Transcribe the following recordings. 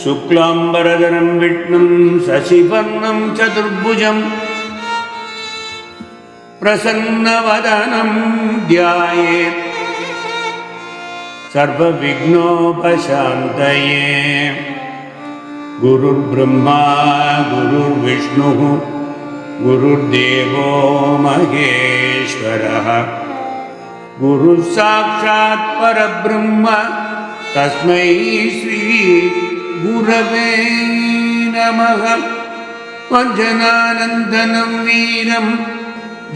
शुक्लांबरधरं विष्णुं शशिवर्णं चतुर्भुजं प्रसन्नवदनं ध्यायेत् सर्वविघ्नोपशान्तये। गुरुर्ब्रह्मा गुरुर्विष्णुः गुरुर्देवो महेश्वरः गुरुः साक्षात् परब्रह्म तस्मै श्री गुरवे नमः। वञ्चनानन्दनं वीरं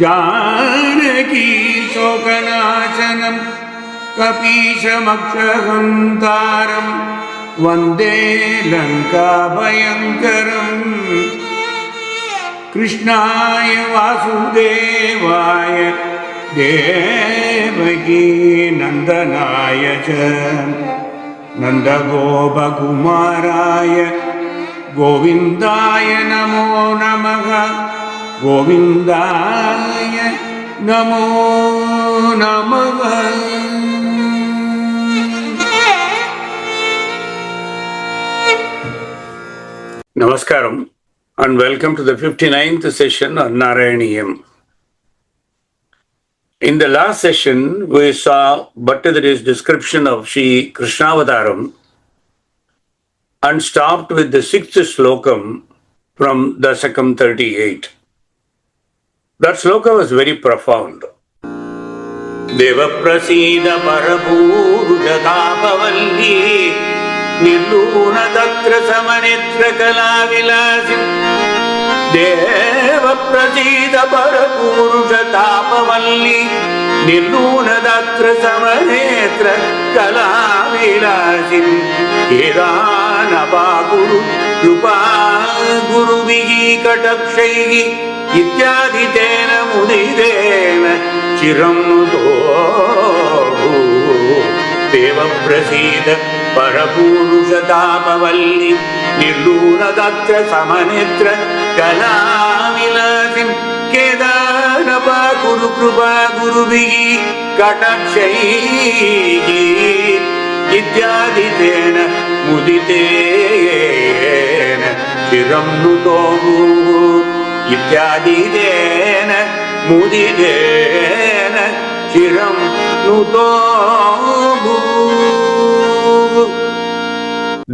जानकी शोकनाशनं कपीशमक्षहन्तारं वन्दे लङ्काभयङ्करम्। कृष्णाय वासुदेवाय देवकी नन्दनाय च नन्दगोपकुमाराय गोविन्दाय नमो नमः। गोविन्दाय नमो नमः। Namaskaram and welcome to the 59th session on Narayaneeyam. In the last session, we saw Bhattatiri's description of Sri Krishņāvatāram and stopped with the 6th slokam from Dasakam 38. That sloka was very profound. Deva prasida parapurushataapavalli nirluna tatra samanetra kalavilasim. Deva prasida parapurushataapavalli nirluna tatra samanetra kalavilasim. Kedanapaguru rupa guruvihi katakshaihi ityaditena mudidena chiram dohu. Deva prasida parapurushataapavalli nirluna tatra samanetra kalavilasim. Kedanapaguru krupa guruvihi katakshaihi ityaditena muditena chiram nutohu. Ityaditena muditena chiram nutohu.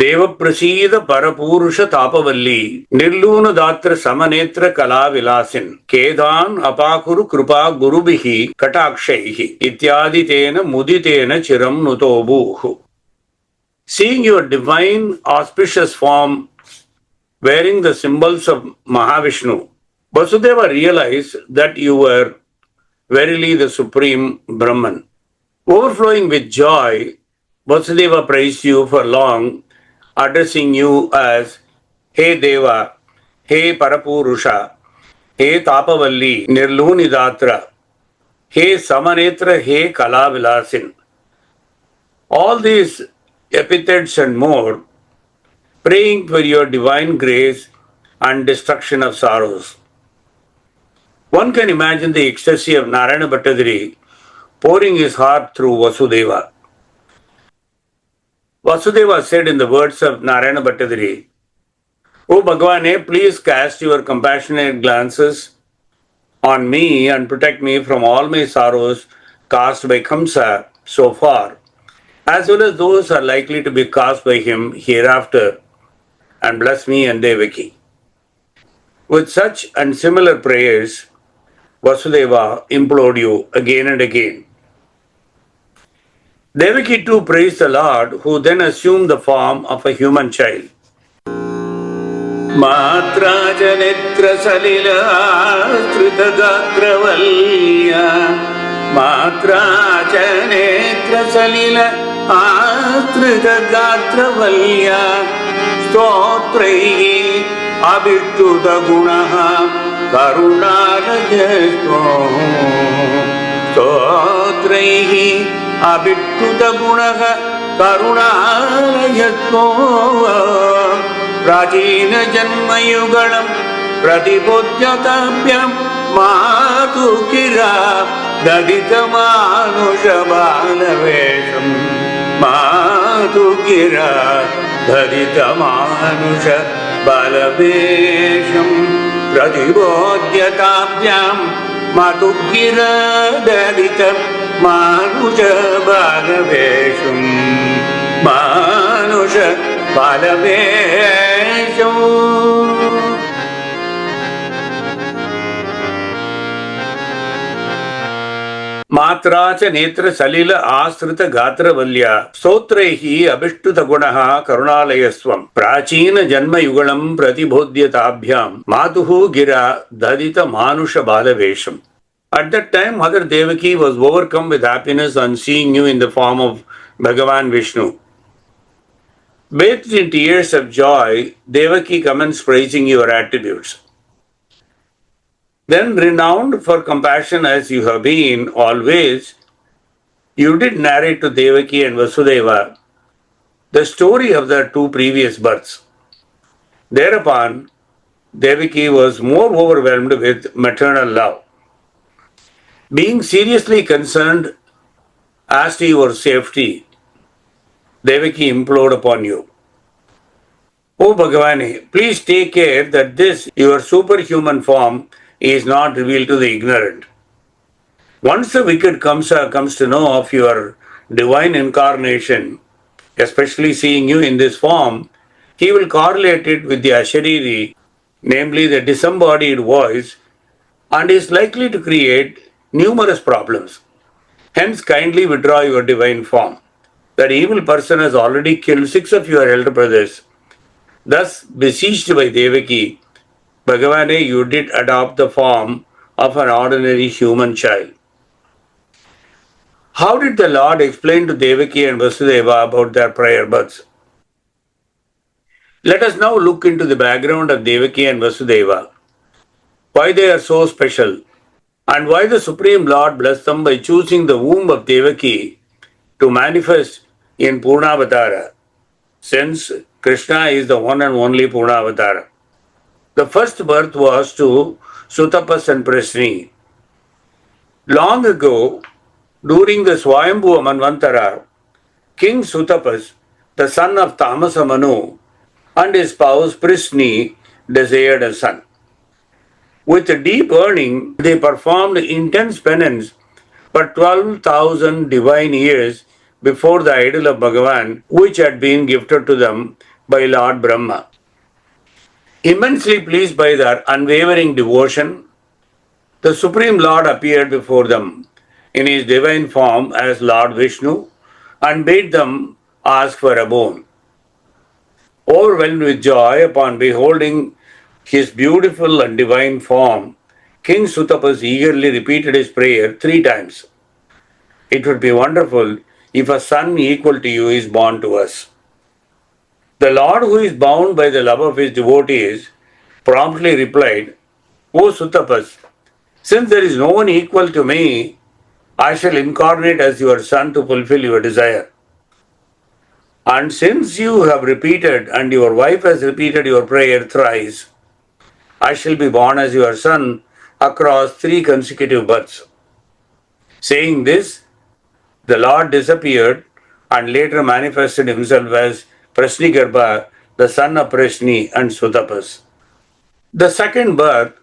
Deva prasida parapurusha tapavalli nirluna datra samanetra kalavilasin kedan apakuru krupa gurubihi katakshaihi ityaditena muditena chiram nutobuhu. Seeing your divine auspicious form wearing the symbols of Mahavishnu, Vasudeva realized that you were verily the supreme Brahman. Overflowing with joy, Vasudeva praised you for long, addressing you as He Deva, He Parapurusha, He Tapavalli, Nirlunidatra, He Samanetra, He Kalavilasin. All these epithets and more, praying for your divine grace and destruction of sorrows. One can imagine the ecstasy of Narayana Bhattatiri pouring his heart through Vasudeva. Vasudeva said in the words of Narayana Bhattatiri, "O Bhagavane, please cast your compassionate glances on me and protect me from all my sorrows caused by Kamsa so far, as well as those are likely to be caused by him hereafter, and bless me and Devaki." With such and similar prayers, Vasudeva implored you again and again. Devaki too praised the Lord, who then assumed the form of a human child. Matra janetra salila astrita gatravalya. Matra janetra salila astrita gatravalya. Stotraihi abhishtuta gunaha karunarajasto. Stotraihi abhishtuta gunaha karunarajasto. Prajina janmayugalam pratibodhyatabhyam matukira daditamanushabalavesham matukira धरितमानुष बलवेशं प्रतिबोध्यताभ्यां मातुगिर दलित मानुष बलवेशं मानुष बलवेशं मात्रा च नेत्र सलिल आश्रित गात्र वल्या स्तोत्रैहि अभिष्टुत गुणः करुणालयस्वं प्राचीन जन्म युगलं प्रतिबोध्यताभ्यां मातुः गिरा ददित मानुष बालवेशम. At that time, Mother Devaki was overcome with happiness on seeing you in the form of Bhagavan Vishnu. Bathed in tears of joy, Devaki commenced praising your attributes. Then, renowned for compassion as you have been always, you did narrate to Devaki and Vasudeva the story of their two previous births. Thereupon, Devaki was more overwhelmed with maternal love. Being seriously concerned as to your safety, Devaki implored upon you. O Bhagavane, please take care that this, your superhuman form, is not revealed to the ignorant. Once the wicked comes to know of your divine incarnation, especially seeing you in this form, he will correlate it with the Ashariri, namely the disembodied voice, and is likely to create numerous problems. Hence, kindly withdraw your divine form. That evil person has already killed 6 of your elder brothers. Thus, besieged by Devaki, Bhagavane, you did adopt the form of an ordinary human child. How did the Lord explain to Devaki and Vasudeva about their prior births? Let us now look into the background of Devaki and Vasudeva, why they are so special, and why the Supreme Lord blessed them by choosing the womb of Devaki to manifest in Purnavatara, since Krishna is the one and only Purnavatara. The first birth was to Sutapas and Prasni. Long ago, during the Swayambhuva Manvantara, King Sutapas, the son of Tamasa Manu, and his spouse Prasni desired a son. With deep yearning, they performed intense penance for 12,000 divine years before the idol of Bhagavan, which had been gifted to them by Lord Brahma. Immensely pleased by their unwavering devotion, the Supreme Lord appeared before them in his divine form as Lord Vishnu and bade them ask for a boon. Overwhelmed with joy upon beholding his beautiful and divine form, King Sutapas eagerly repeated his prayer 3 times. It would be wonderful if a son equal to you is born to us. The Lord, who is bound by the love of his devotees, promptly replied, O Sutapas, since there is no one equal to me, I shall incarnate as your son to fulfill your desire. And since you have repeated and your wife has repeated your prayer thrice, I shall be born as your son across 3 consecutive births. Saying this, the Lord disappeared and later manifested himself as Prasnigarbha, the son of Prasni and Sutapas. The second birth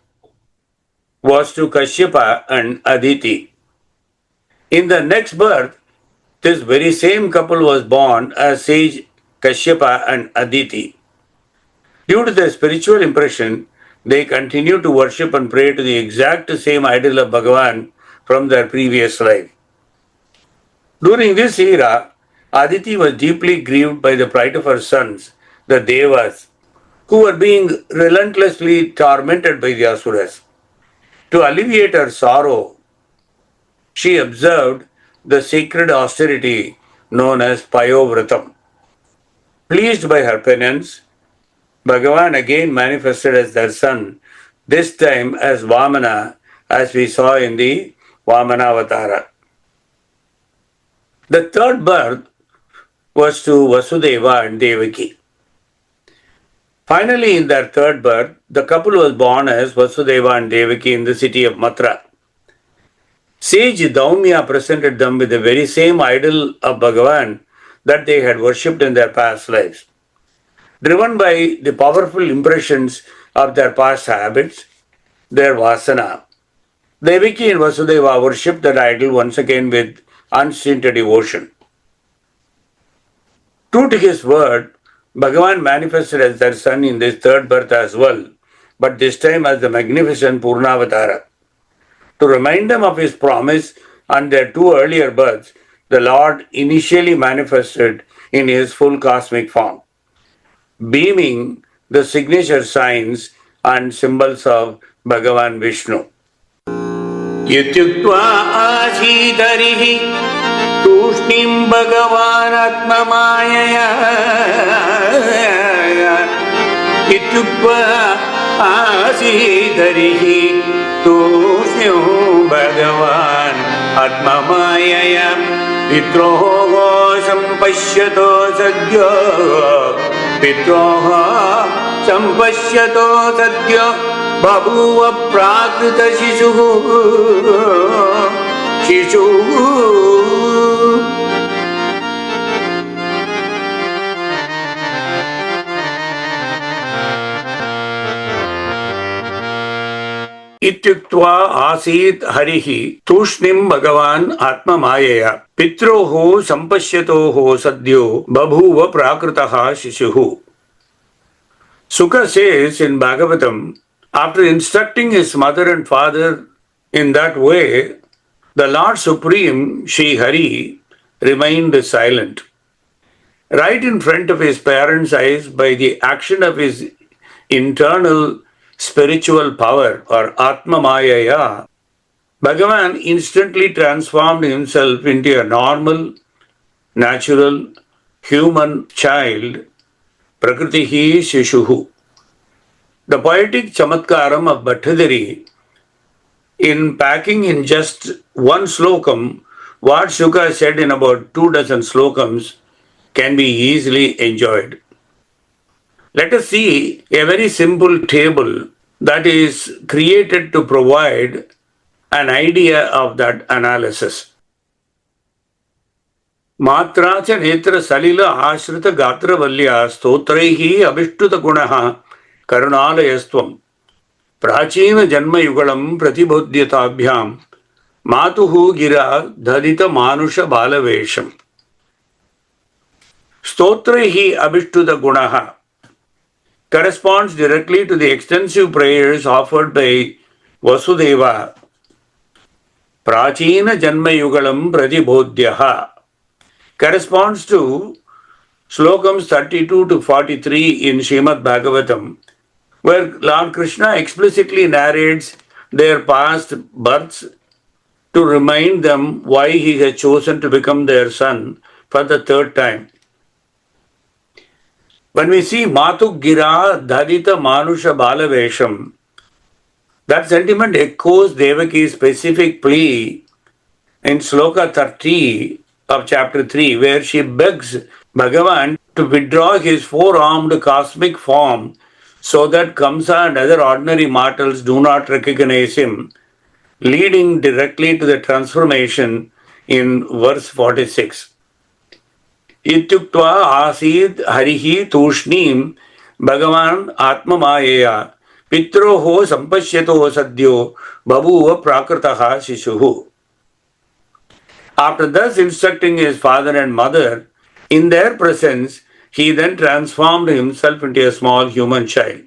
was to Kashyapa and Aditi. In the next birth, this very same couple was born as sage Kashyapa and Aditi. Due to their spiritual impression, they continued to worship and pray to the exact same idol of Bhagavan from their previous life. During this era, Aditi was deeply grieved by the plight of her sons, the Devas, who were being relentlessly tormented by the Asuras. To alleviate her sorrow, she observed the sacred austerity known as Payovratam. Pleased by her penance, Bhagavan again manifested as their son, this time as Vamana, as we saw in the Vamanavatara. The third birth was to Vasudeva and Devaki. Finally, in their third birth, the couple was born as Vasudeva and Devaki in the city of Mathura. Sage Daumya presented them with the very same idol of Bhagavan that they had worshipped in their past lives. driven by the powerful impressions of their past habits, their vasana. Devaki and Vasudeva worshipped that idol once again with unstinted devotion. True to his word, Bhagavan manifested as their son in this third birth as well, but this time as the magnificent Purnavatara. To remind them of his promise and their two earlier births, the Lord initially manifested in his full cosmic form, beaming the signature signs and symbols of Bhagavan Vishnu. Ityuktva asidarihi tushnim Bhagavan atmamayaya. Ityuktva asidarihi tushnim Bhagavan atmamayaya. Pitroho sampashyato sadhyo. Pitroho sampashyato sadhyo. Babuva prakrita shishu. Ityuktva asit harihi tushnim Bhagavan atma mayaya pitroho sampashyatoho sadhyo babhuva prakritaha shishuhu. Sukha says in Bhagavatam, after instructing his mother and father in that way, the Lord Supreme, Shri Hari, remained silent. Right in front of his parents' eyes, by the action of his internal spiritual power or Atma Mayaya, Bhagavan instantly transformed himself into a normal, natural, human child, Prakritihi Shishuhu. The poetic chamatkaram of Bhattatiri, in packing in just one slokam what Shuka said in about 24 slokams, can be easily enjoyed. Let us see a very simple table that is created to provide an idea of that analysis. Matra cha netra salila ashrita gatra valya stotraihi abhishtuta gunaha Karunalayastvam Prachina Janma Yugalam Pratibodhyatabhyam Matuhu Gira Dhadita Manusha Balavesham. Stotrahi Abhishtuta Gunaha corresponds directly to the extensive prayers offered by Vasudeva. Prachina Janma Yugalam Pratibodhyaha corresponds to slokams 32 to 43 in Srimad Bhagavatam, where Lord Krishna explicitly narrates their past births to remind them why he has chosen to become their son for the third time. When we see Matu Gira Dhadita Manusha Balavesham, that sentiment echoes Devaki's specific plea in Sloka 30 of chapter 3, where she begs Bhagavan to withdraw his four-armed cosmic form so that Kamsa and other ordinary mortals do not recognize him, leading directly to the transformation in verse 46. Ityuktva asid harihi tushnim Bhagavan atma mayaya pitroho sampashyato sadhyo babuva prakritaha shishuhu. After thus instructing his father and mother, in their presence, he then transformed himself into a small human child.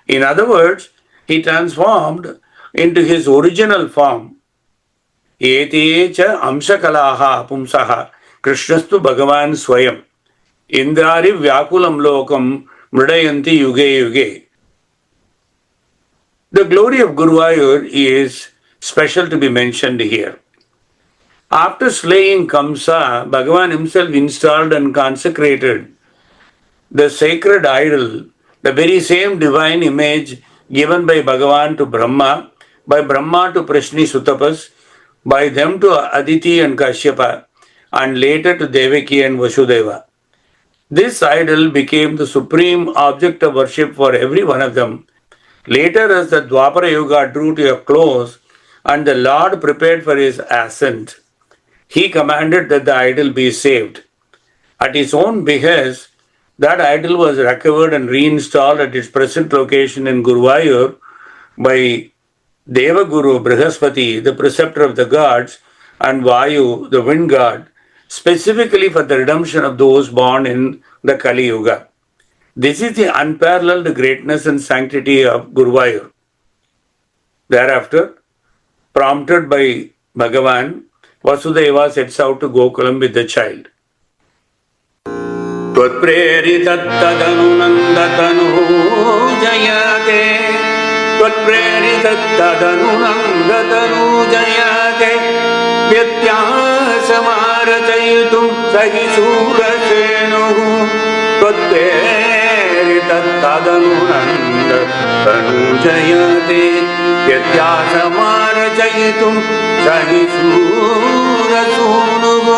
In other words, he transformed into his original form. Ete cha amshakalaha pumsaha Krishnastu Bhagavan Swayam Indrari Vyakulam Lokam Mridayanti Yuge Yuge. The glory of GuruBhakti is special to be mentioned here. After slaying Kamsa, Bhagavan himself installed and consecrated the sacred idol, the very same divine image given by Bhagavan to Brahma, by Brahma to Prishni Sutapas, by them to Aditi and Kashyapa, and later to Devaki and Vasudeva. This idol became the supreme object of worship for every one of them. Later, as the Dwapara Yuga drew to a close and the Lord prepared for his ascent, he commanded that the idol be saved. At his own behest, That idol was recovered and reinstalled at its present location in Guruvayur by Devaguru Brihaspati, the preceptor of the gods, and Vayu, the wind god, specifically for the redemption of those born in the Kali Yuga. This is the unparalleled greatness and sanctity of Guruvayur. Thereafter, prompted by Bhagavan, Vasudeva sets out to Gokulam with the child. Tvatpreritattadanu jayate Tvatpreritattadanu jayate Vyatyasamarachayutum sahisurasenuhu Tvatpreritattadanu jayate Vyatyasamarachayutum sahisurasenuhu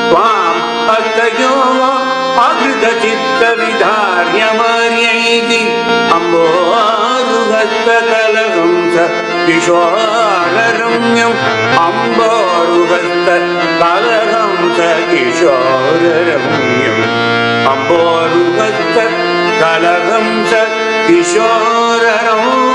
Tvam astayoga Agridachittavidharyamaryaihi Amboruhastakalahumsa Kishoraramyam Amboruhastakalahumsa Kishoraramyam Amboruhastakalahumsa Kishoraramyam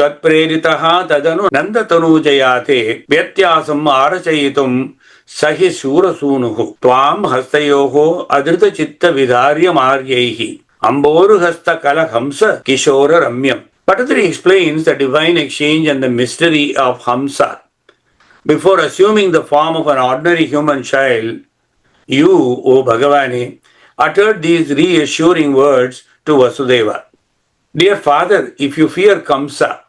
Tatpreritaha tadanu nandatanu jayate Vyatyasam arachayitum sahi surasunuhu Tvam hastayoho adrita chitta vidharya maryaihi Amboru hasta kalahamsa kishora ramyam. Bhattatiri explains the divine exchange and the mystery of Hamsa. Before assuming the form of an ordinary human child, you, O Bhagavane, uttered these reassuring words to Vasudeva. Dear father, if you fear Kamsa,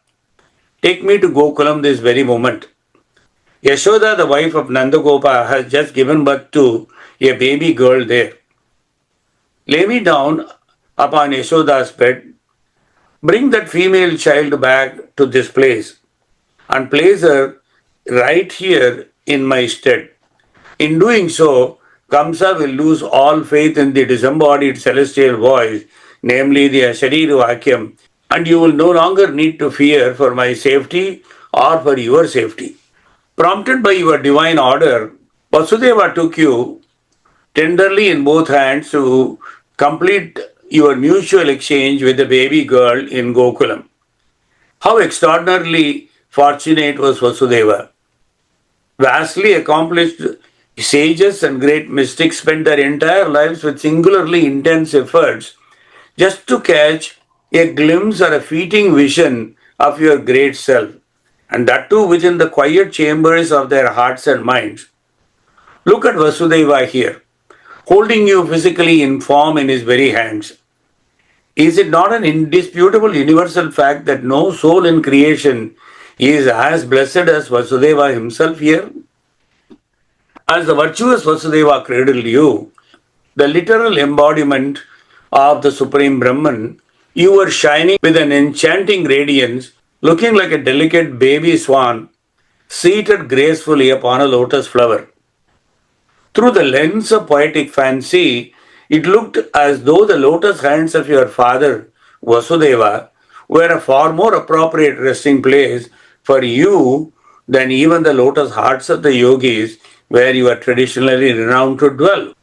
take me to Gokulam this very moment. Yashoda, the wife of Nandagopa, has just given birth to a baby girl there. Lay me down upon Yashoda's bed, bring that female child back to this place, and place her right here in my stead. In doing so, Kamsa will lose all faith in the disembodied celestial voice, namely the Shariruvakyam, and you will no longer need to fear for my safety or for your safety. Prompted by your divine order, Vasudeva took you tenderly in both hands to complete your mutual exchange with the baby girl in Gokulam. How extraordinarily fortunate was Vasudeva. Vastly accomplished sages and great mystics spent their entire lives with singularly intense efforts just to catch a glimpse or a fleeting vision of your great self, and that too within the quiet chambers of their hearts and minds. Look at Vasudeva here, holding you physically in form in his very hands. Is it not an indisputable universal fact that no soul in creation is as blessed as Vasudeva himself here? As the virtuous Vasudeva cradled you, the literal embodiment of the Supreme Brahman, you were shining with an enchanting radiance, looking like a delicate baby swan seated gracefully upon a lotus flower. Through the lens of poetic fancy, it looked as though the lotus hands of your father, Vasudeva, were a far more appropriate resting place for you than even the lotus hearts of the yogis, where you are traditionally renowned to dwell.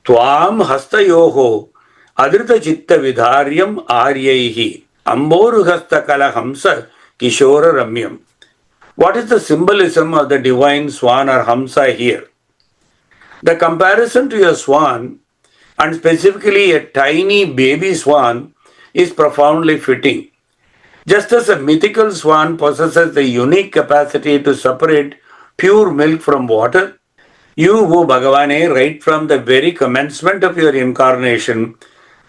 Tvam hastayoho adrita chitta vidharyam aryaihi amboru hasta kalahamsa kishora ramyam. What is the symbolism of the divine swan or hamsa here? The comparison to a swan, and specifically a tiny baby swan, is profoundly fitting. Just as a mythical swan possesses the unique capacity to separate pure milk from water, you, O Bhagavane, right from the very commencement of your incarnation,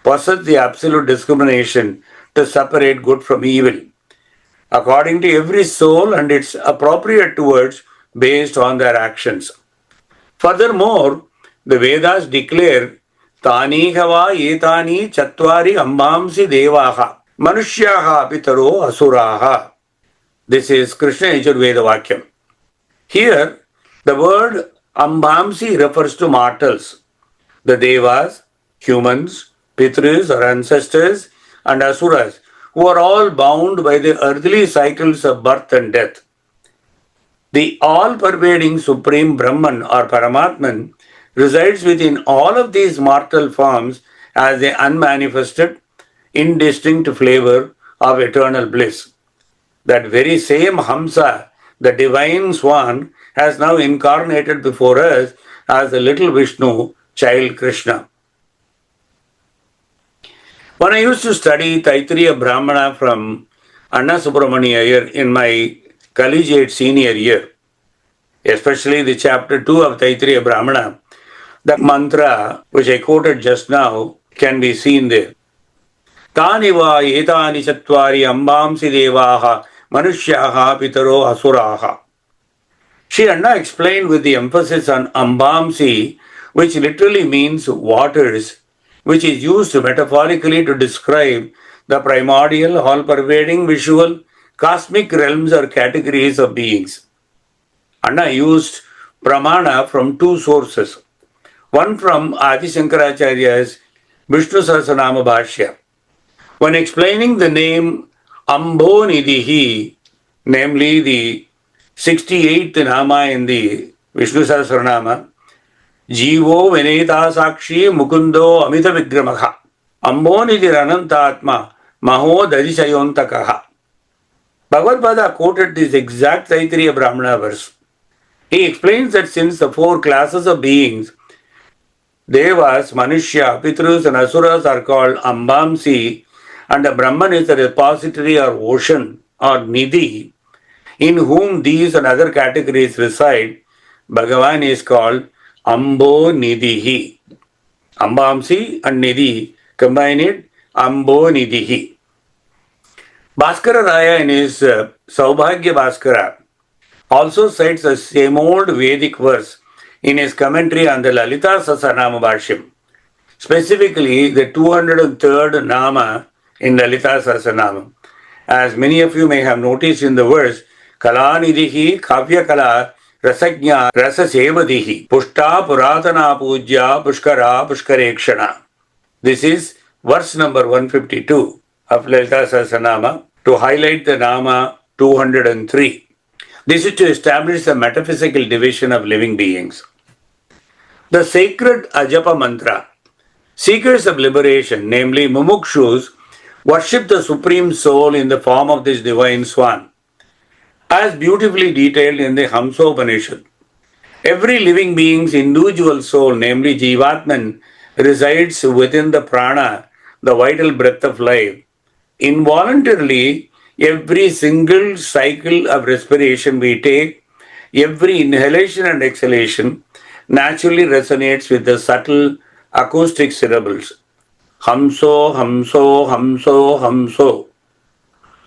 possess the absolute discrimination to separate good from evil, according to every soul and its appropriate towards based on their actions. Furthermore, the Vedas declare Tani hava etani chatvari ambamsi devaha manushyaha pitaro asuraha. This is Krishna Yajurveda Vakyam. Here, the word ambamsi refers to mortals, the devas, humans, pitris or ancestors, and asuras, who are all bound by the earthly cycles of birth and death. The all-pervading Supreme Brahman or Paramatman resides within all of these mortal forms as the unmanifested, indistinct flavor of eternal bliss. That very same Hamsa, the divine swan, has now incarnated before us as the little Vishnu, child Krishna. When I used to study Taittiriya Brahmana from Anna Subramani Iyer in my collegiate senior year, especially the chapter 2 of Taittiriya Brahmana, the mantra which I quoted just now can be seen there. Tani va etani chattvari ambamsi devaha manushyaha pitaro asuraha. Shri Anna explained with the emphasis on ambamsi, which literally means waters, which is used metaphorically to describe the primordial, all-pervading, visual, cosmic realms or categories of beings. Anna used pramana from two sources. One from Adi Shankaracharya's Vishnu Sahasranama Bhashya. When explaining the name Ambo Nidhihi, namely the 68th Nama in the Vishnu Sahasranama, Jivo Veneta Sakshi Mukundo Amita Vigramaha, Ambo Nidhiranantatma Maho Dadishayontakaha. Bhagavad quoted this exact Taittiriya Brahmana verse. He explains that since the four classes of beings, Devas, Manushya, Pitrus and Asuras are called Ambamsi, and the Brahman is the repository or ocean or Nidhi, in whom these and other categories reside, Bhagavan is called Ambo Nidhihi. Ambamsi and Nidhi, combine it, Ambo Nidhihi. Bhaskara Raya in his Saubhagya Bhaskara also cites the same old Vedic verse in his commentary on the Lalita Sahasranama Bhashyam, specifically the 203rd Nama in Lalita Sahasranama. As many of you may have noticed in the verse, Kala Nidhihi Kavya Kala Rasajna Rasasevadihi Pushta Puratana Pujya Pushkara Pushkarekshana. This is verse number 152 of Lalita Sahasranama to highlight the Nama 203. This is to establish the metaphysical division of living beings. The sacred Ajapa mantra, seekers of liberation, namely Mumukshus, worship the Supreme Soul in the form of this divine swan. As beautifully detailed in the Hamsopanishad, every living being's individual soul, namely Jivatman, resides within the prana, the vital breath of life. Involuntarily, every single cycle of respiration we take, every inhalation and exhalation naturally resonates with the subtle acoustic syllables. Hamso, Hamso, Hamso, Hamso.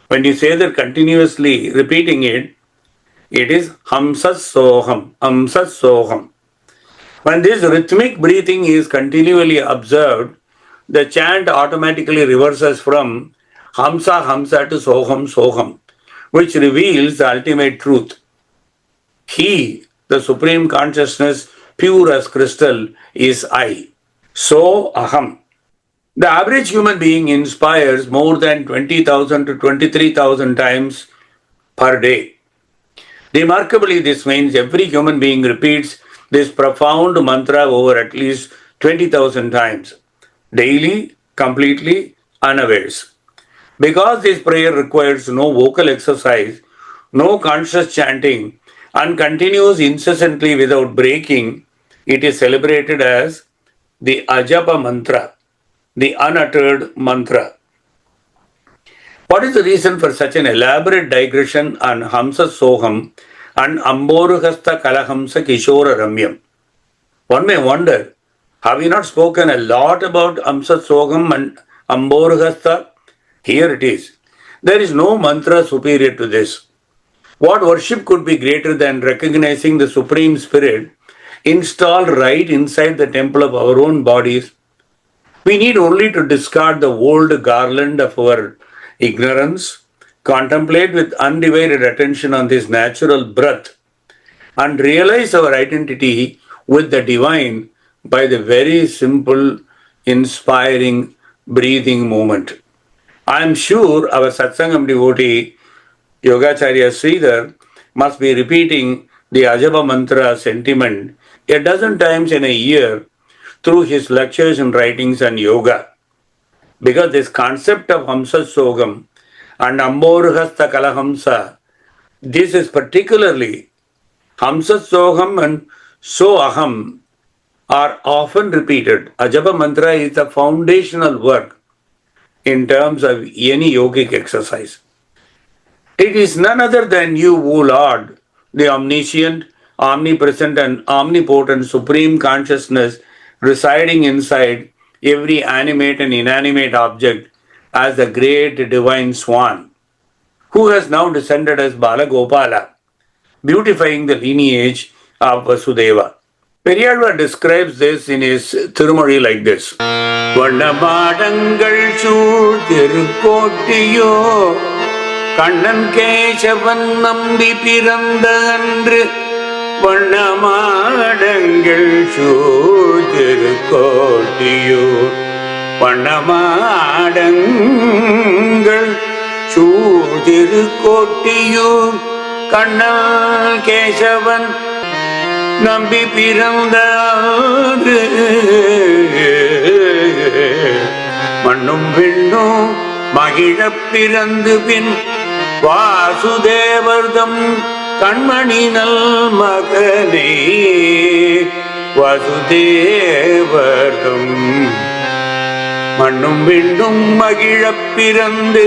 When you say that continuously, repeating it, it is Hamsat Soham, Hamsat Soham. When this rhythmic breathing is continually observed, the chant automatically reverses from Hamsa Hamsa to Soham Soham, which reveals the ultimate truth. He, the Supreme Consciousness, pure as crystal, is I. So Aham. The average human being inspires more than 20,000 to 23,000 times per day. Remarkably, this means every human being repeats this profound mantra over at least 20,000 times, daily, completely, unawares. Because this prayer requires no vocal exercise, no conscious chanting, and continues incessantly without breaking, it is celebrated as the Ajapa mantra, the unuttered mantra. What is the reason for such an elaborate digression on Hamsa Soham and Amboruhasta Kalahamsa Kishora Ramyam? One may wonder, have we not spoken a lot about Hamsa Soham and Amboruhasta? Here it is. There is no mantra superior to this. What worship could be greater than recognizing the Supreme Spirit installed right inside the temple of our own bodies? We need only to discard the old garland of our ignorance, contemplate with undivided attention on this natural breath, and realize our identity with the divine by the very simple, inspiring breathing movement. I am sure our Satsangam devotee, Yogacharya Sridhar, must be repeating the Ajaba mantra sentiment a dozen times in a year through his lectures and writings on yoga. Because this concept of Hamsa Sogam and Amborhasta Kalahamsa, this is particularly Hamsa Sogam and So Aham are often repeated. Ajaba mantra is the foundational work in terms of any yogic exercise. It is none other than you, O Lord, the omniscient, omnipresent and omnipotent supreme consciousness residing inside every animate and inanimate object as the great divine swan, who has now descended as Balagopala, beautifying the lineage of Vasudeva. Periyalvar describes this in his Thirumozhi like this. Vandamadangal sool Tirukottiyo Kannan Keshavan Nambi Piranda Andru Vandamadangal sool Tirukottiyo Vandamadangal sool Tirukottiyo Kannan Keshavan நம்பி பிறந்தாரு மண்ணும் விண்ணும் மகிழப் பிறந்து பின் வாசுதேவர்தம் கண்மணி நல் மகனே வாசுதேவர்தம் மண்ணும் விண்ணும் மகிழப் பிறந்து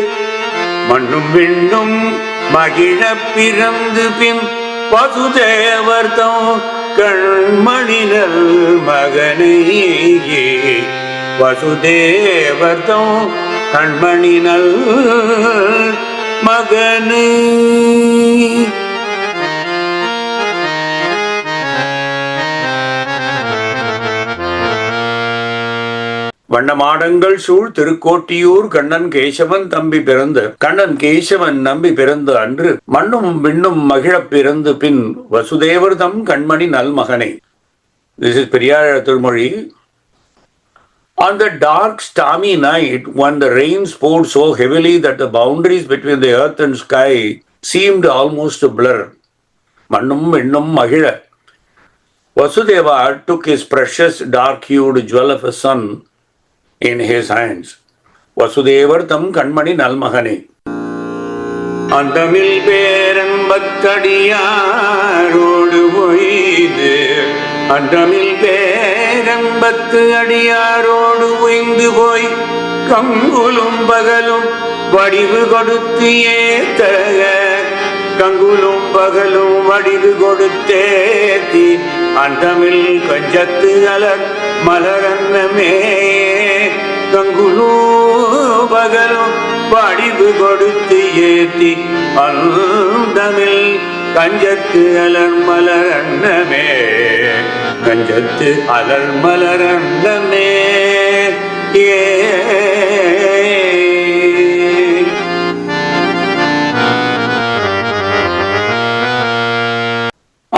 மண்ணும் விண்ணும் மகிழப் பிறந்து பின் வாசுதேவர்தம் கண்மணினல் மகனையே வசுதேவர்தம் கண்மணினல் மகனே. வண்ணமாடங்கள் சூழ் திருக்கோட்டியூர் கண்ணன் கேசவன் தம்பி பிறந்து கண்ணன் கேசவன் நம்பி பிறந்து அன்று மண்ணும் விண்ணும் மகிழப் பிறந்து பின் வசுதேவர்தம் கண்மணி நல்மகனே. This is Periyar Thirumozhi. On the dark stormy night when the rains poured so heavily that the boundaries between the earth and sky seemed almost to blur, mannum vinnum magila, Vasudeva took his precious dark-hued jewel of a sun in his hands. Vasudevartham Kanmani Nalmahane. Andamil Peran Bhattadiyarodu Voidu Andamil Peran Bhattadiyarodu Voindu Voi Kangulum Bagalum Vadivu Koduthu Ethaga Kangulum Bagalum Vadivu Koduthu Ethi Andamil Kanjathu Alar Malaranname கங்குலு பகலும் படிவு கொடுத்து ஏத்தி அந்தமில் கஞ்சத்து அலர் மலர் அன்னமே கஞ்சத்து அலர் மலர் அன்னமே ஏ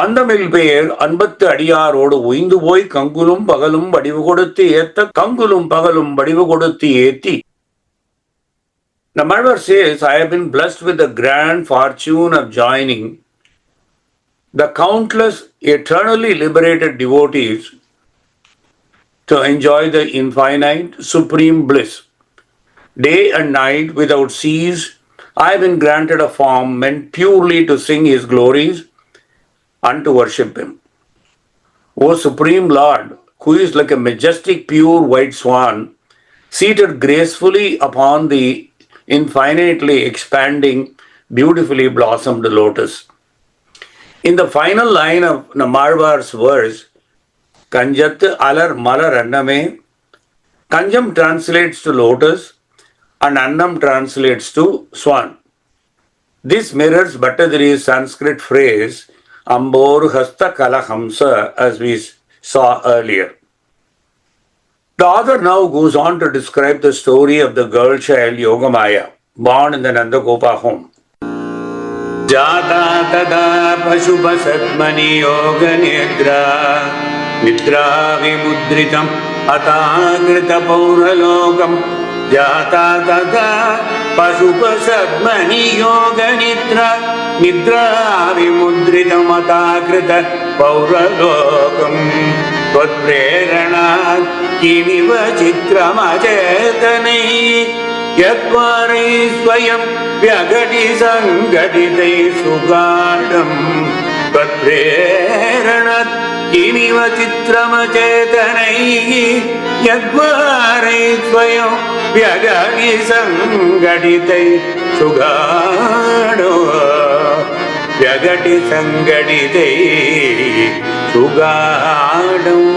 அந்தமில் பெயர் அன்பத்து அடியாரோடு உய்ந்து போய் கங்குலும் பகலும் வடிவு கொடுத்து ஏத்த கங்குலும் பகலும் வடிவு கொடுத்து ஏத்தி. The Malvar says, I have been blessed with the grand fortune of joining the countless eternally liberated devotees to enjoy the infinite supreme bliss. Day and night without cease, I have been granted a form meant purely to sing his glories and to worship him. O Supreme Lord, who is like a majestic pure white swan, seated gracefully upon the infinitely expanding, beautifully blossomed lotus. In the final line of Nammalvar's verse, Kanjat Alar Malar Anname, Kanjam translates to lotus and Annam translates to swan. This mirrors Bhattadiri's Sanskrit phrase Ambor Hasta Kalahamsa, as we saw earlier. The author now goes on to describe the story of the girl child Yogamaya, born in the Nandagopa home. Jata tada Pashubha Satmani Yoga Nidra Nidra Vimudritam Atagrita Pauralokam Jata tada Pashubha Satmani Yoga Nidra निद्राविमुद्रितमताकृत पौरलोकम् त्वत्प्रेरणात् किमिव चित्रमचेतनैः यद्वारैः स्वयं व्यघटिसङ्घटितैः सुगाढम् त्वत्प्रेरणात् किमिव चित्रमचेतनैः यद्वारैः स्वयं व्यघटिसङ्घटितैः सुगाढम् व्यघटिसङ्घटितैः सुगाढम्.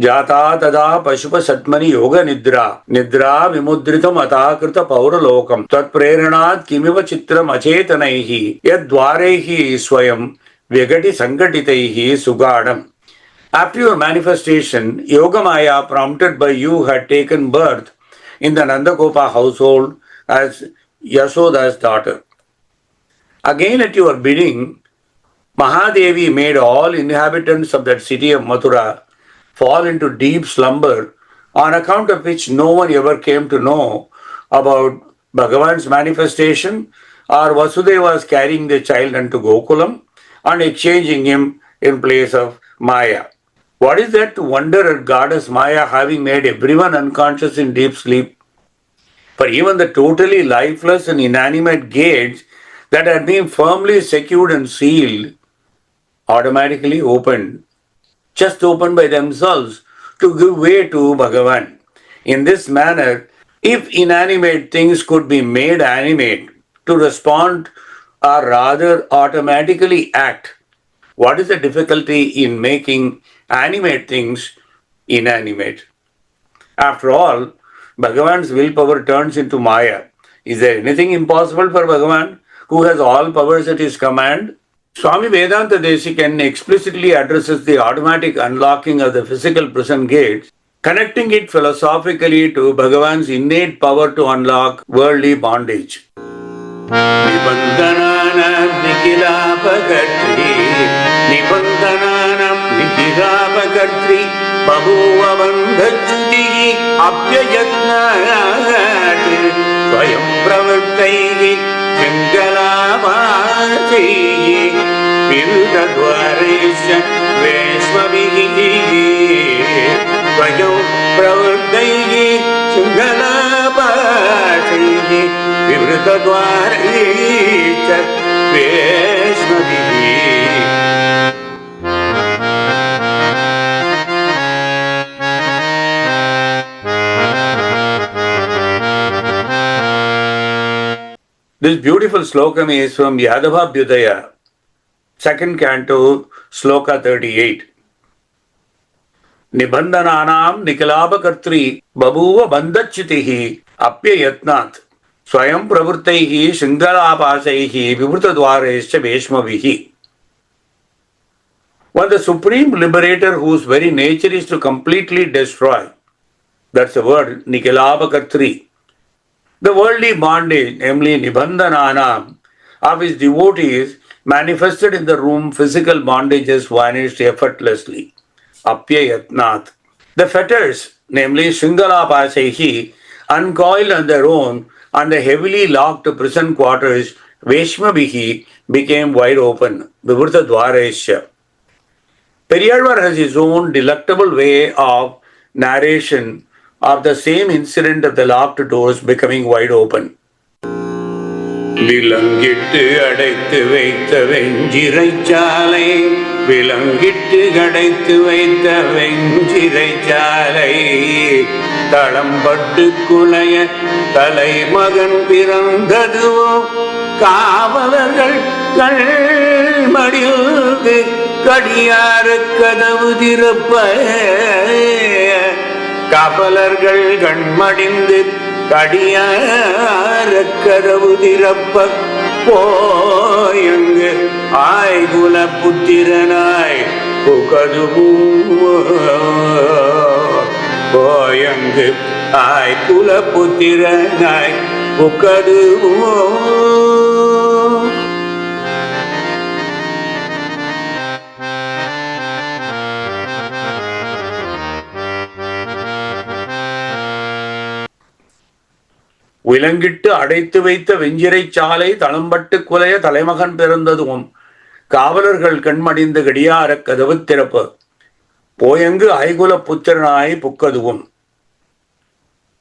जाता तदा पशुपसत्मनि योग निद्रा निद्रा विमुद्रितम अताकृत पौरलोकम तत्प्रेरणात् किमिव चित्रम अचेतनैः यद्वारैः स्वयं व्यघटि संघटितैः सुगाढम्. After your manifestation, Yogamaya, prompted by you, had taken birth in the Nandagopa household as Yashoda's daughter. Again, at your bidding, Mahadevi made all inhabitants of that city of Mathura fall into deep slumber, on account of which no one ever came to know about Bhagavan's manifestation or Vasudeva's carrying the child unto Gokulam and exchanging him in place of Maya. What is there to wonder at goddess Maya having made everyone unconscious in deep sleep? For even the totally lifeless and inanimate gates that had been firmly secured and sealed automatically opened, just opened by themselves to give way to Bhagavan. In this manner, if inanimate things could be made animate to respond or rather automatically act, what is the difficulty in making animate things inanimate? After all, Bhagavan's willpower turns into Maya. Is there anything impossible for Bhagavan, who has all powers at his command? Swami Vedanta Desikan explicitly addresses the automatic unlocking of the physical prison gates, connecting it philosophically to Bhagavan's innate power to unlock worldly bondage. Nibandananam nikhilapakatri Nibandananam nikhilapakatri Bahuva bandhajutihi apyayatnat Swayam pravrittaihi Shingalabhatihi Virudadvaresya Veshvavihi Swayam pravrittaihi Shingalabhatihi Virudadvaresya Veshvavihi. This beautiful slokam is from Yadava Abhyudaya, second canto, sloka 38. Nibandhananam nikilabhakartri babuva bandhachitihi apyayatnat swayam pravrittaihi shingalapasaihi vivritadvarescha veshmavihi. When the Supreme Liberator, whose very nature is to completely destroy, that's the word nikilabhakartri, the worldly bondage, namely Nibandhananam, of his devotees manifested in the room, physical bondages vanished effortlessly. Apyayatnat. The fetters, namely Shingalapasaihi, uncoiled on their own, and the heavily locked prison quarters, Veshmabihi, became wide open. Vivrta Dvaresya. Periyalvar has his own delectable way of narration of the same incident of the locked doors becoming wide open. விலங்கிட்டு அடைத்து வைத்த வெஞ்சிரைச்சாலை விலங்கிட்டு அடைத்து வைத்த வெஞ்சிரைச்சாலை தளம்பட்டு குலைய தலைமகன் பிறந்ததுவோ காவலர்கள் கண்மடிந்து கடியார கதவு திறப்ப காவலர்கள் கண்மடிந்து கடியார கதவு திறப்ப போயங்கு ஆய்குல புத்திரனாய் புகதுவோ போயங்கு ஆய்குல புத்திரனாய் புகதுவோ. விலங்கிட்டு அடைத்து வைத்த வெஞ்சிரை சாலை தளம்பட்டு குலைய தலைமகன் பிறந்ததும் காவலர்கள் கண்மடிந்து கடியார கதவு திறப்பு போயங்கு ஐகுல புத்திரனாய் புக்கதுவும்.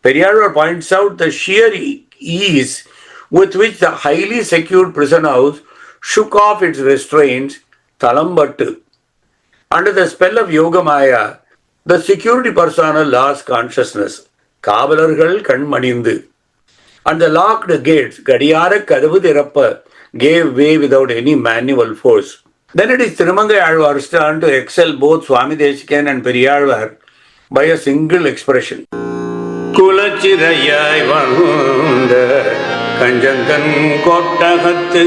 Periyar points out the sheer ease with which the highly secured prison house shook off its restraints, Talambattu. Under the spell of Yoga Maya, the security personnel lost consciousness. Kavalargal kanmadindu. And the locked gates, Gadiyara Kadavu Thirappa, gave way without any manual force. Then it is Thiruvaiyaru's turn to excel both Swami Desikan and Periyar by a single expression. குலச்சிறையாய் வந்த கஞ்சந்தன் கோட்டகத்து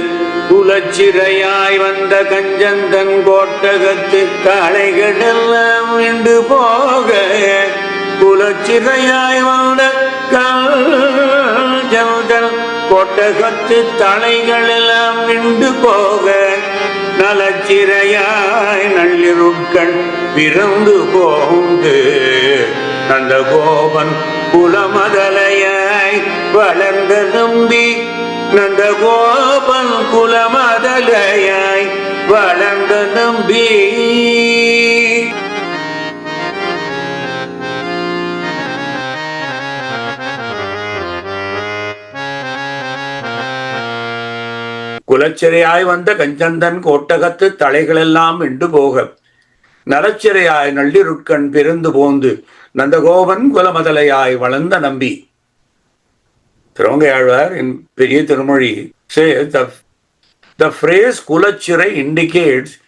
குலச்சிறையாய் வந்த கஞ்சந்தன் கோட்டகத்து காளைகளெல்லாம் விண்டு போக குலச்சிறையாய் வந்த கஞ்சந்தன் கோட்டகத்து தலைகளெல்லாம் விண்டு போக நலச்சிறையாய் நள்ளிருட்கண் பிறந்து போந்து நந்தகோபன் குலமதலையாய் வளர்ந்த நம்பி நந்தகோபன் குலமதலையாய் வளர்ந்த நம்பி. குலச்சிறையாய் வந்த கஞ்சந்தன் கோட்டகத்து தலைகளெல்லாம் விண்டு போக நலச்சிறையாய் நள்ளிருட்கண் பிறந்து போந்து நந்தகோபன் குலமதலையாய் வளர்ந்த நம்பி. Thiruvaiyaru in Periya Tirumozhi says the phrase Kulachirai indicates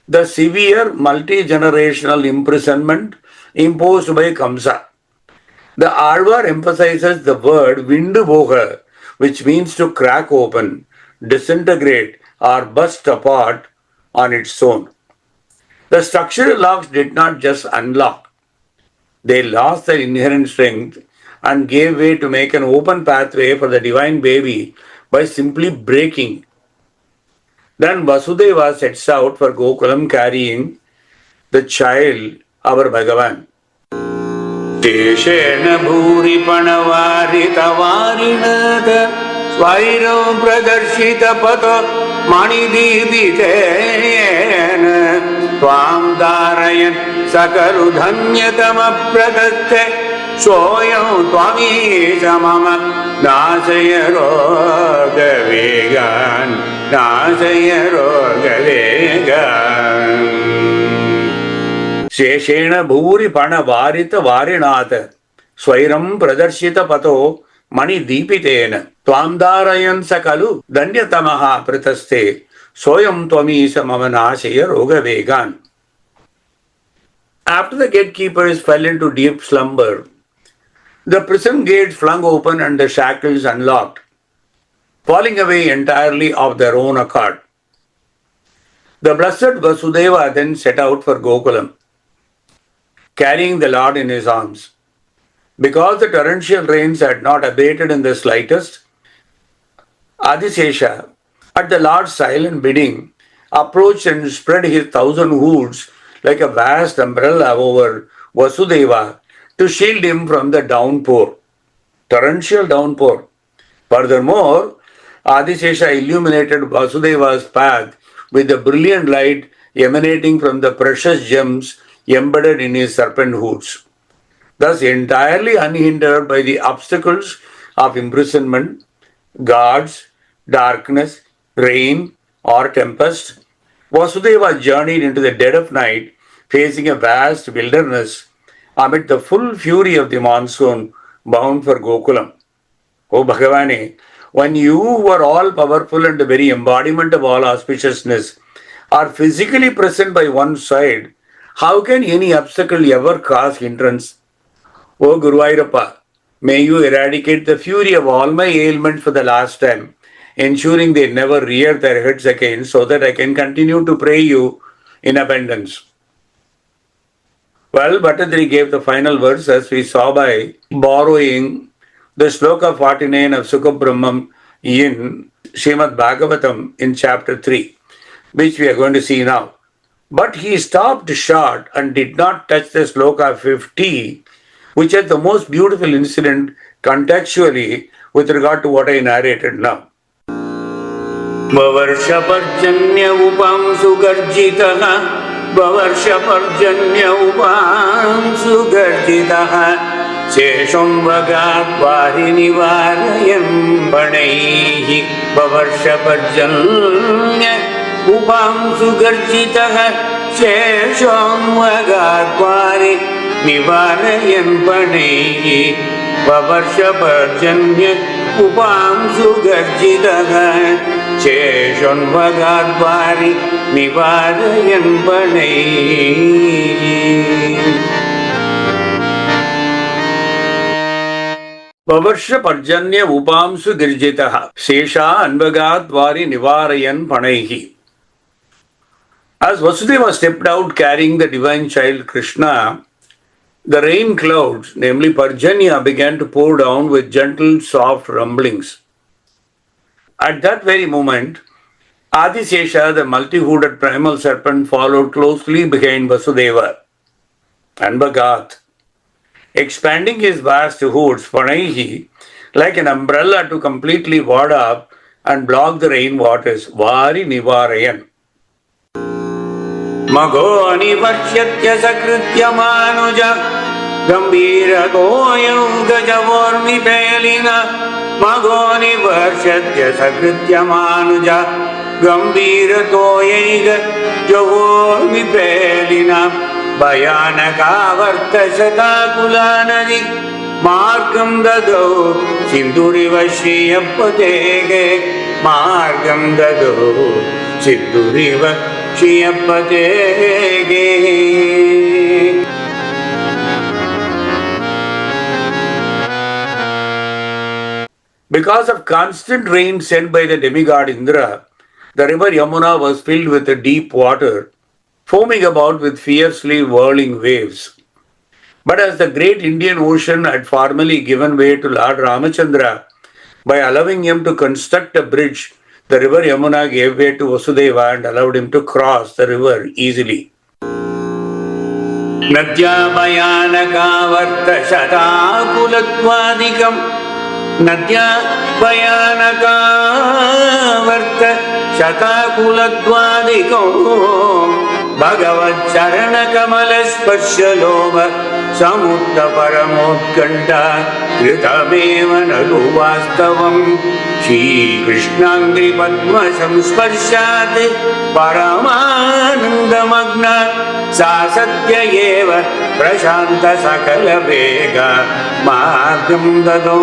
the severe multi-generational imprisonment imposed by Kamsa. The Alvar emphasizes the word Vinduboga, which means to crack open, disintegrate or burst apart on its own. The structural locks did not just unlock. They lost their inherent strength and gave way to make an open pathway for the divine baby by simply breaking. Then Vasudeva sets out for Gokulam carrying the child, our Bhagavan. Teshena bhuri panavarita varinata svairam pradarshita pato manidibitena tvam darayan sakalu dhanyatama pradasthe soyam tvamisa mama nasaya roga vegan nasaya roga vegan. Sheshena bhuri pana varita varinata svairam pradarshita pato mani deepitena tvam darayan sakalu dhanyatamaha prataste soyam tvamisa mama nasaya roga vegan. After the gatekeepers fell into deep slumber, the prison gates flung open and the shackles unlocked, falling away entirely of their own accord. The blessed Vasudeva then set out for Gokulam, carrying the Lord in his arms. Because the torrential rains had not abated in the slightest, Adisesha, at the Lord's silent bidding, approached and spread his 1,000 hoods like a vast umbrella over Vasudeva to shield him from the downpour, torrential downpour. Furthermore, Adisesha illuminated Vasudeva's path with the brilliant light emanating from the precious gems embedded in his serpent hoods. Thus, entirely unhindered by the obstacles of imprisonment, guards, darkness, rain, or tempest, Vasudeva journeyed into the dead of night, facing a vast wilderness amid the full fury of the monsoon, bound for Gokulam. O Bhagavane, when you who are all powerful and the very embodiment of all auspiciousness are physically present by one side, how can any obstacle ever cause hindrance? O Guruvayurappa, may you eradicate the fury of all my ailments for the last time, ensuring they never rear their heads again, so that I can continue to pray you in abundance. Well, Bhattatiri gave the final verse as we saw by borrowing the Shloka 49 of Sukha Brahmam in Srimad Bhagavatam in chapter 3, which we are going to see now. But he stopped short and did not touch the Shloka 50, which is the most beautiful incident contextually with regard to what I narrated now. Vavarshapajanya upamsu garjitaha Vavarshapajanya upamsu garjitaha Shesham vagat varinivarayan panaihi Vavarshapajanya upamsu garjitaha Shesham vagat varinivarayan panaihi Vavarshapajanya upamsu garjitaha Shesham vagat varinivarayan panaihi Pavarsha Parjanya Upamsu Girjitaha Sesha Anvagat Vari Nivarayan Panaihi. As Vasudeva stepped out carrying the divine child Krishna, the rain clouds, namely Parjanya, began to pour down with gentle, soft rumblings. At that very moment, Adisesha, the multi-hooded primal serpent, followed closely behind Vasudeva. Anvagat, expanding his vast hoods, Panaihi, like an umbrella to completely ward up and block the rain waters, Vari Nivarayan. Magoni Varshyatya Sakritya Manuja Gambhira Goyam Gajavormi Pelina Magoni Varshyatya Sakritya Manuja Gambhira Goyam Gajavormi Pelina Bhayanaka Shatakulanadi Margam Dado Sinduriva Shriyapatege Margam Dado Sinduriva Shriyapatege. Because of constant rain sent by the demigod Indra, the river Yamuna was filled with a deep water, foaming about with fiercely whirling waves. But as the great Indian Ocean had formally given way to Lord Ramachandra by allowing him to construct a bridge, the river Yamuna gave way to Vasudeva and allowed him to cross the river easily. Nadya Bhayanaka Varta Shatakulatwadikam Nadya Bhayanaka Varta Shatakulatwadikam Bhagavat Charana Kamala Sparshalova Samutta Paramotkanta Kritameva Nalu Vastavam Shri Krishnangri Padma Samsparshat Paramananda Magna Sasatya Eva Prashanta Sakala Vega Margam Dado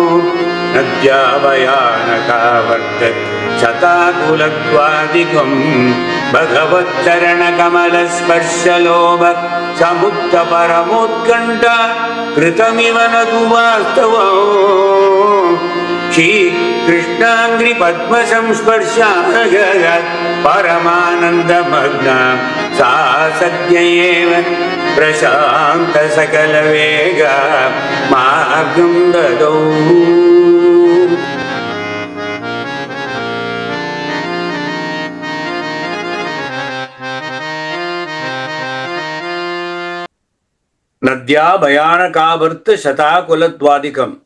Nadya Bhayanaka Vartat Shatakulatwadikam Bhagavat Charana Kamala Sparshalova Samutta Paramotkanta Kritamiva Nadu Vastavam Shri Krishnangri Padma Samsparshat Paramananda Magna Sasatya Eva Prashanta Sakala Vega Margam Dado. Nadya Bhayanaka Varta Shatakulatwadikam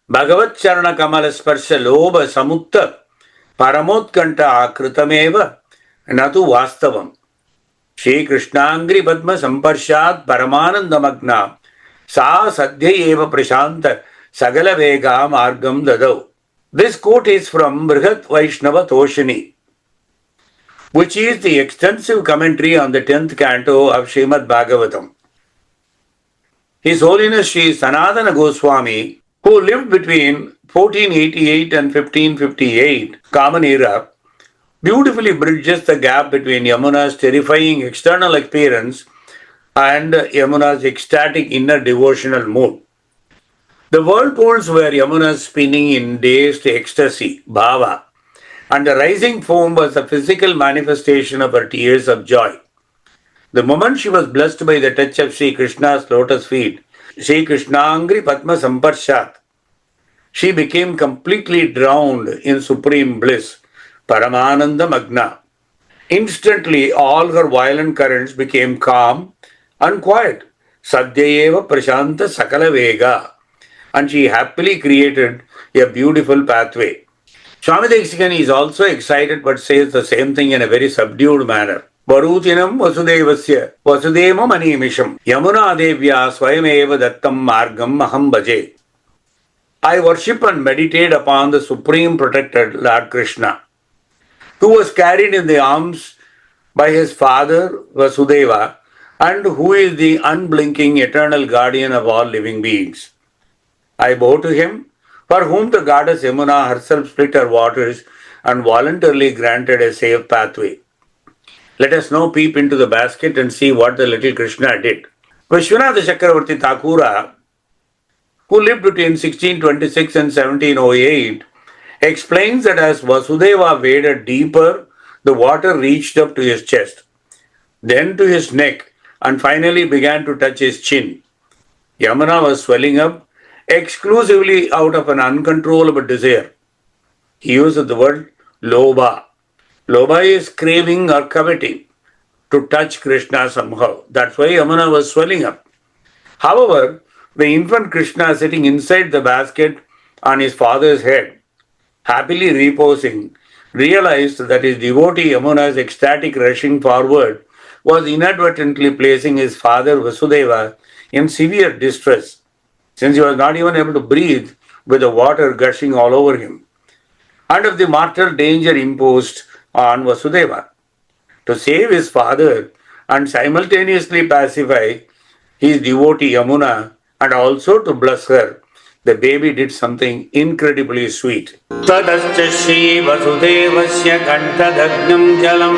Bhagavat Charana Kamala Sparsha Loba Samutta Paramotkanta Kritameva Natu Vastavam Shri Krishnangri Padma Samparshat Paramananda Magna Sa Sadhya Eva Prashanta Sagala Vega Margam Dadau. This quote is from Brihat Vaishnava Toshini, which is the extensive commentary on the 10th canto of Srimad Bhagavatam. His Holiness Sri Sanatana Goswami, who lived between 1488 and 1558, Common Era, beautifully bridges the gap between Yamuna's terrifying external appearance and Yamuna's ecstatic inner devotional mood. The whirlpools were Yamuna's spinning in dazed ecstasy, bhava, and the rising foam was a physical manifestation of her tears of joy. The moment she was blessed by the touch of Sri Krishna's lotus feet, Sri Krishnangri Padma Samparshat, she became completely drowned in supreme bliss, Paramananda Magna. Instantly, all her violent currents became calm and quiet, Sadyayeva Prashanta Sakala Vega, and she happily created a beautiful pathway. Swami Deksikan is also excited but says the same thing in a very subdued manner. Varutinam vasudevasya vasudemam animisham yamuna devya swayameva dattam margam aham bhaje. I worship and meditate upon the supreme protector Lord Krishna, who was carried in the arms by his father Vasudeva and who is the unblinking eternal guardian of all living beings. I bow to him, for whom the goddess Yamuna herself split her waters and voluntarily granted a safe pathway. Let us now peep into the basket and see what the little Krishna did. Vishwanath Chakravarti Thakura, who lived between 1626 and 1708, explains that as Vasudeva waded deeper, the water reached up to his chest, then to his neck, and finally began to touch his chin. Yamuna was swelling up exclusively out of an uncontrollable desire. He uses the word lobha. Lobha is craving or coveting to touch Krishna somehow. That's why Yamuna was swelling up. However, the infant Krishna sitting inside the basket on his father's head, happily reposing, realized that his devotee Yamuna's ecstatic rushing forward was inadvertently placing his father Vasudeva in severe distress, since he was not even able to breathe with the water gushing all over him, and of the mortal danger imposed on Vasudeva. To save his father and simultaneously pacify his devotee Yamuna and also to bless her, the baby did something incredibly sweet. Tadascha Shri Vasudevasya Kantadagnam Jalam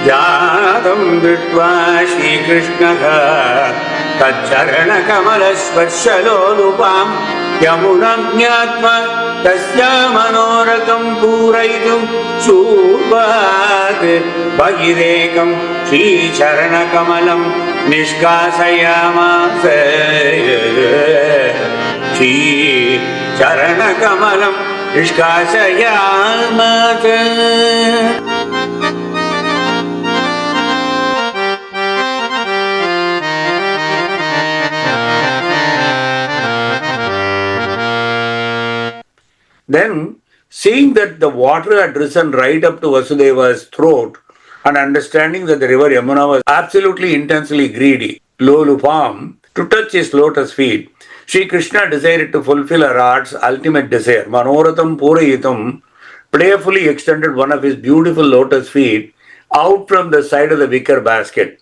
Jadam Dritva Shri Krishnaha Tacharana Kamala Sparshalolupam Yamunam Jnatma Tasya Manorakam Puraitum Survat Bhagirekam Shri Charana Kamalam Nishkasayama Shri Charana Kamalam Nishkasayama. Then, seeing that the water had risen right up to Vasudeva's throat and understanding that the river Yamuna was absolutely intensely greedy, Lolupam, to touch his lotus feet, Sri Krishna desired to fulfill her heart's ultimate desire. Manoratham Purayitam playfully extended one of his beautiful lotus feet out from the side of the wicker basket.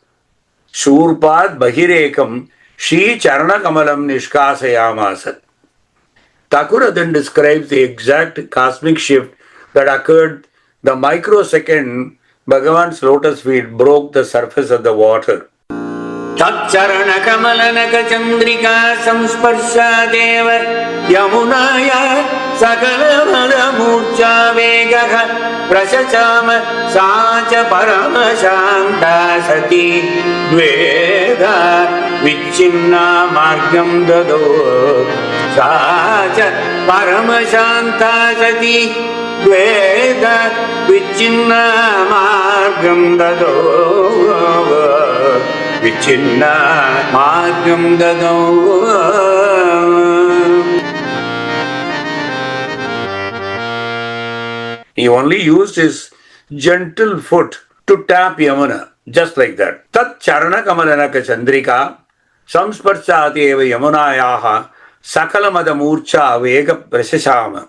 Shurpad Bahirekam Shri Charana Kamalam Nishkasayamasat. Thakura then describes the exact cosmic shift that occurred the microsecond Bhagavan's lotus feet broke the surface of the water. Tatcharana Kamalanaka Chandrika Samsparsha Deva Yamunaya Sakala Murcha Vegaha Prasachama Sacha Parama Shanta Sati Dveda Vichimna Margam Dado Sacha Parama Shanta Sati Dveda Vichimna Margam Dado Vichinna Margam Dado. He only used his gentle foot to tap Yamuna, just like that. Tat Charana Kamalanaka Chandrika Samsparsati eva Yamunayaha Sakalamada Murcha Vega Prasashama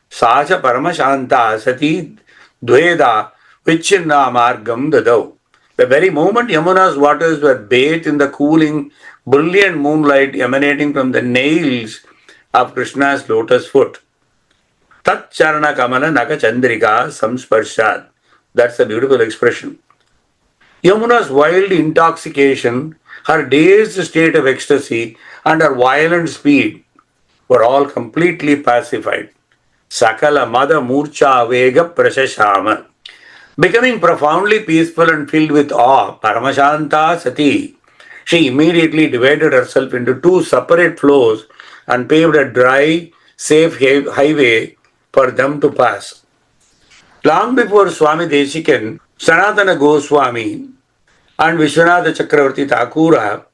Sacha Paramashanta Sati Dveda Vichinna Margam Dadau. The very moment Yamuna's waters were bathed in the cooling, brilliant moonlight emanating from the nails of Krishna's lotus foot. Tat Charana Kamala Naka Chandrika Samsparshat. That's a beautiful expression. Yamuna's wild intoxication, her dazed state of ecstasy, and her violent speed were all completely pacified. Sakala Mada Murcha Vega Prashashama. Becoming profoundly peaceful and filled with awe, Paramashanta Sati, she immediately divided herself into two separate flows and paved a dry, safe highway for them to pass. Long before Swami Desikan, Sanatana Goswami and Vishwanath Chakravarti Thakura,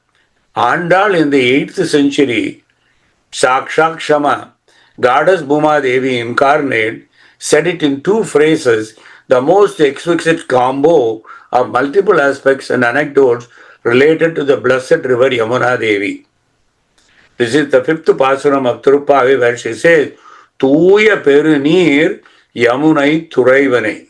Andal in the 8th century Sakshak Shama, Goddess Bhuma Devi incarnate, said it in two phrases, the most exquisite combo of multiple aspects and anecdotes related to the blessed river Yamuna Devi. This is the fifth pasaram of Thiruppavi where she says, Tooya Perunir Yamunai Thuraivanai.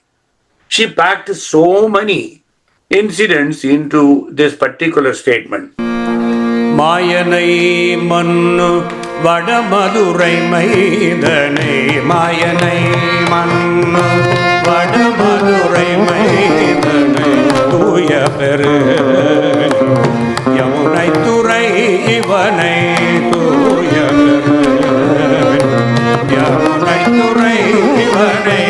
She packed so many incidents into this particular statement. Mayanai Mannu Vadamadurai Maidane Mayanai Mannu Vadamadurai Maidane Tuya Peru Yamunai Thurai Ivanai Tuya Peru Yamunai Thurai Ivanai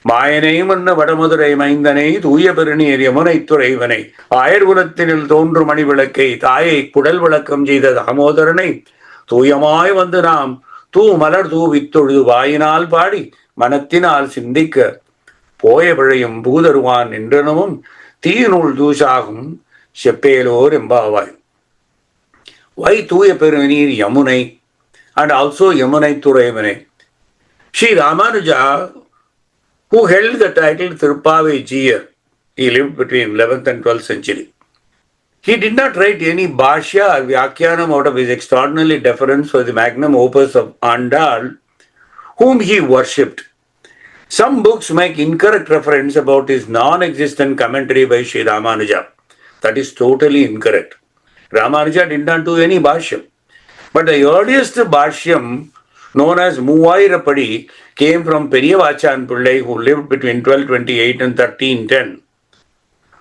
மாயனை மன்ன வடமதுரை மைந்தனை தூய பெருநீர் யமுனை துறைவனை ஆயர்குலத்தினில் தோன்றும் மணி விளக்கை தாயை குடல் விளக்கம் செய்த தாமோதரனை தூயமாய் வந்து நாம் தூ மலர் தூவித்தொழுது வாயினால் பாடி மனத்தினால் சிந்திக்க போய பிழையும் பூதருவான் என்றனமும் தீநூல் தூசாகும் செப்பேலோர் எம்பாவாய். Why தூய பெருநீர் Yamuna and also Yamuna துறைவனை? Sri Ramanuja, who held the title Thiruppavi Jiyar, he lived between 11th and 12th century. He did not write any bhashya or vyakyanam out of his extraordinary deference for the magnum opus of Andal, whom he worshipped. Some books make incorrect reference about his non-existent commentary by Sri Ramanuja. That is totally incorrect. Ramanuja did not do any bhashyam. But the earliest bhashyam, known as Muvairapadi, came from Periyavachan Pillai, who lived between 1228 and 1310.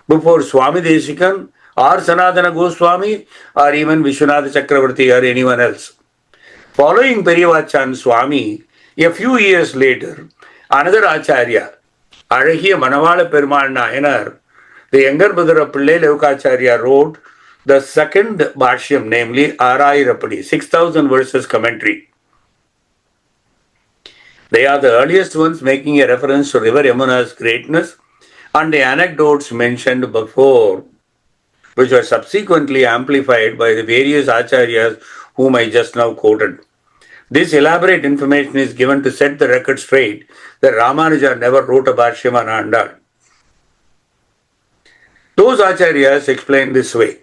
Before Swami Desikan or Sanatana Goswami or even Vishwanatha Chakravarti or anyone else. Following Periyavachan Swami, a few years later, another Acharya, Azhagiya Manavala Perumal Nayanar, the younger brother of Pillai Levakacharya, wrote the second bhashyam, namely Arairapadi, 6,000 verses commentary. They are the earliest ones, making a reference to River Yamuna's greatness and the anecdotes mentioned before, which were subsequently amplified by the various acharyas whom I just now quoted. This elaborate information is given to set the record straight that Ramanuja never wrote a bhashyam on Andal. Those acharyas explain this way.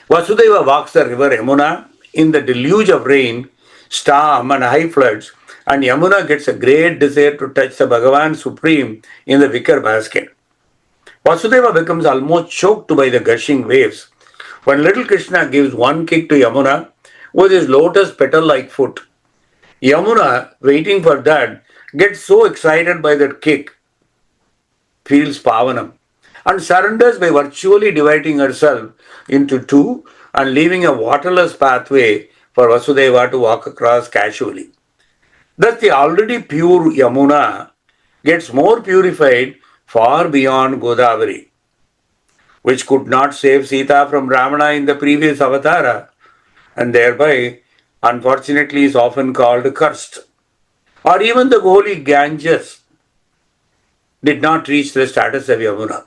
Vasudeva walks the river Yamuna in the deluge of rain, storm and high floods, and Yamuna gets a great desire to touch the Bhagavan Supreme in the wicker basket. Vasudeva becomes almost choked by the gushing waves. when little Krishna gives one kick to Yamuna with his lotus petal-like foot, Yamuna, waiting for that, gets so excited by that kick, feels pavanam, and surrenders by virtually dividing herself into two and leaving a waterless pathway for Vasudeva to walk across casually. Thus, the already pure Yamuna gets more purified far beyond Godavari, which could not save Sita from Ravana in the previous avatara, and thereby, unfortunately, is often called cursed. Or even the holy Ganges did not reach the status of Yamuna.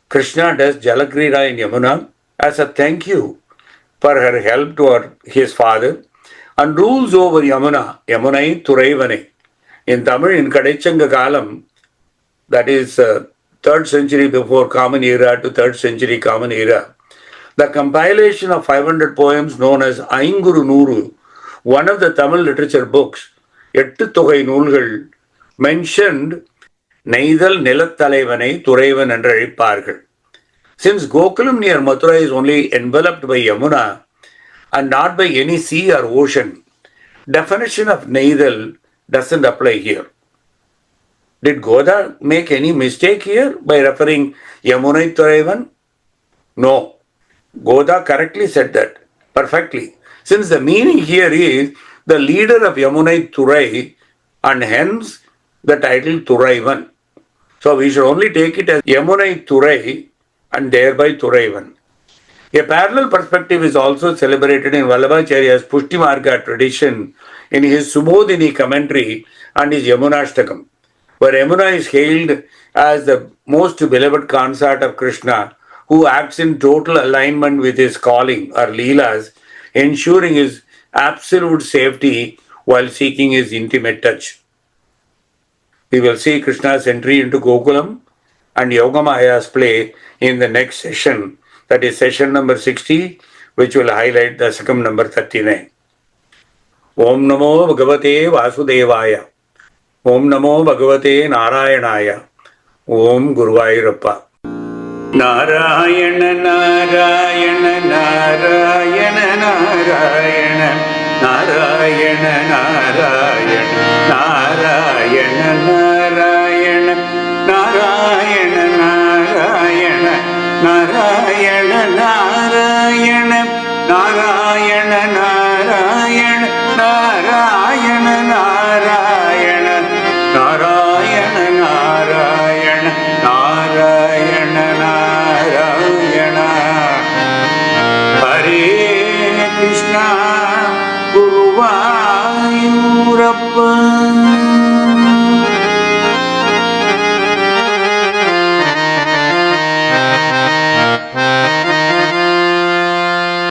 Krishna does Jalakrida in Yamuna as a thank you for her help to his father and rules over Yamuna, Yamunai Thuraivanai. In Tamil, in Kadechanga Kalam, that is 3rd century before Common Era to 3rd century Common Era, the compilation of 500 poems known as Ainguru Nuru, one of the Tamil literature books, Ettu Togai Noolgal, mentioned Neithal Nilatthalaivanai Thuraivan என்று அழைப்பார்கள். Since Gokulam near Mathura is only enveloped by Yamuna and not by any sea or ocean, definition of Neithal doesn't apply here. Did Goda make any mistake here by referring Yamunai Thuraivan? No. Goda correctly said that, perfectly. Since the meaning here is the leader of Yamunai Thurai and hence the title Thuraivan. So we should only take it as Yamunai Thurai and thereby Thuraivan. A parallel perspective is also celebrated in Vallabhacharya's Pushtimarga tradition in his Subodhini commentary and his Yamunashtakam, where Yamuna is hailed as the most beloved consort of Krishna, who acts in total alignment with his calling or Leelas, ensuring his absolute safety while seeking his intimate touch. We will see Krishna's entry into Gokulam and Yogamaya's play in the next session, that is session number 60, which will highlight Dasakam number 39. Om Namo Bhagavate Vasudevaya. Om Namo Bhagavate Narayanaya. Om Guruvayurappa. Narayana Narayana Narayana Narayana Narayana Narayana Narayana Narayana Narayana Narayana Narayana Narayana Narayana